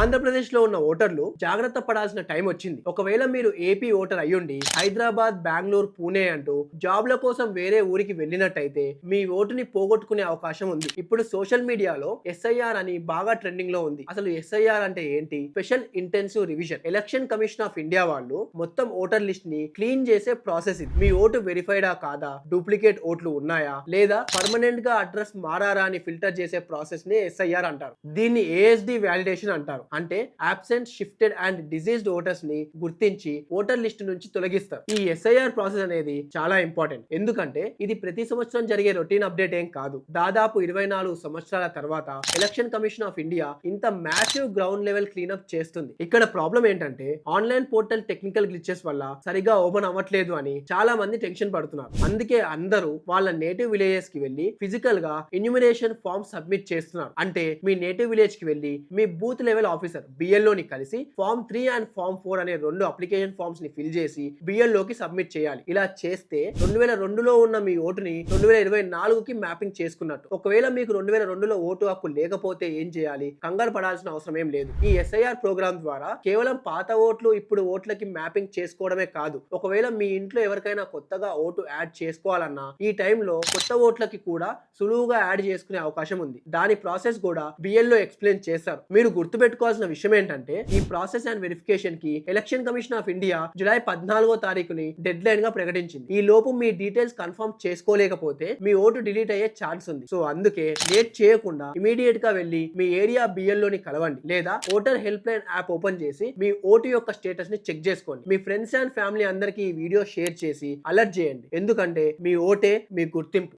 ఆంధ్రప్రదేశ్ లో ఉన్న ఓటర్లు జాగ్రత్త పడాల్సిన టైం వచ్చింది. ఒకవేళ మీరు ఏపీ ఓటర్ అయ్యుండి హైదరాబాద్, బెంగళూరు, పూణే అంటూ జాబ్ల కోసం వేరే ఊరికి వెళ్ళినట్టయితే మీ ఓటుని పోగొట్టుకునే అవకాశం ఉంది. ఇప్పుడు సోషల్ మీడియాలో ఎస్ఐఆర్ అని బాగా ట్రెండింగ్ లో ఉంది. అసలు ఎస్ఐఆర్ అంటే ఏంటి? Special intensive revision. Election commission of India వాళ్ళు మొత్తం ఓటర్ లిస్ట్ ని క్లీన్ చేసే ప్రాసెస్ ఇది. మీ ఓటు వెరిఫైడా కాదా, డూప్లికేట్ ఓట్లు ఉన్నాయా, లేదా పర్మనెంట్ గా అడ్రస్ మారారా అని ఫిల్టర్ చేసే ప్రాసెస్ ని ఎస్ఐఆర్ అంటారు. దీన్ని ఏఎస్డి వాలిడేషన్ అంటారు. అంటే absent, shifted and diseased voters ని గుర్తించి ఓటర్ లిస్ట్ నుంచి తొలగిస్తారు. ఈ ఎస్ఐఆర్ ప్రాసెస్ అనేది చాలా ఇంపార్టెంట్. ఎందుకంటే ఇది ప్రతి సంవత్సరం జరిగే రొటీన్ అప్డేట్ ఏం కాదు. దాదాపు 24 సంవత్సరాల తర్వాత ఎలక్షన్ కమిషన్ ఆఫ్ ఇండియా ఇంత మ్యాసివ్ గ్రౌండ్ లెవెల్ క్లీనప్ చేస్తుంది. ఇక్కడ ప్రాబ్లం ఏంటంటే ఆన్లైన్ పోర్టల్ టెక్నికల్ గ్లిచెస్ వల్ల సరిగా ఓపెన్ అవ్వట్లేదు అని చాలా మంది టెన్షన్ పడుతున్నారు. అందుకే అందరూ వాళ్ళ నేటివ్ విలేజెస్ కి వెళ్లి ఫిజికల్ గా ఎన్యూమినేషన్ ఫామ్ సబ్మిట్ చేస్తున్నారు. అంటే మీ నేటివ్ విలేజ్ కి వెళ్లి మీ బూత్ లెవెల్ ఆఫీసర్ BLO ని కలిసి ఫామ్ 3 అండ్ ఫామ్ 4 అనే 2 అప్లికేషన్ ఫామ్స్ ని ఫిల్ చేసి BLO కి సబ్మిట్ చేయాలి. ఇలా చేస్తే 2002లో ఉన్న మీ ఓటుని 2024కి మ్యాపింగ్ చేసుకున్నట్టు. ఒకవేళ మీకు 2002లో ఓటు హక్కు లేకపోతే ఏం చేయాలి? కంగారు పడాల్సిన అవసరం ఏం లేదు. ఈ ఎస్ఐఆర్ ప్రోగ్రామ్ ద్వారా కేవలం పాత ఓట్లు ఇప్పుడు ఓట్లకి మ్యాపింగ్ చేసుకోవడమే కాదు, ఒకవేళ మీ ఇంట్లో ఎవరికైనా కొత్తగా ఓటు యాడ్ చేసుకోవాలన్నా ఈ టైంలో కొత్త ఓట్లకి కూడా సులువుగా యాడ్ చేసుకునే అవకాశం ఉంది. దాని ప్రాసెస్ కూడా BLO ఎక్స్ప్లెయిన్ చేస్తారు. మీరు గుర్తుపెట్టుకోవాల్సిన విషయం ఏంటంటే ఈ ప్రాసెస్ అండ్ వెరిఫికేషన్ కి election commission of India July 14వ తారీఖుని డెడ్ లైన్ గా ప్రకటించింది. ఈ లోపు మీ డీటెయిల్స్ కన్ఫర్మ్ చేసుకోలేకపోతే మీ ఓటు డిలీట్ అయ్యే ఛాన్స్ ఉంది. సో అందుకే లేట్ చేయకుండా ఇమీడియట్ గా వెళ్ళి మీ ఏరియా BLO ని కలవండి, లేదా voter helpline app open చేసి మీ ఓటు యొక్క స్టేటస్ ని చెక్ చేసుకోండి. మీ ఫ్రెండ్స్ అండ్ ఫ్యామిలీ అందరికీ ఈ వీడియో షేర్ చేసి అలర్ట్ చేయండి. ఎందుకంటే మీ ఓటే మీ గుర్తింపు.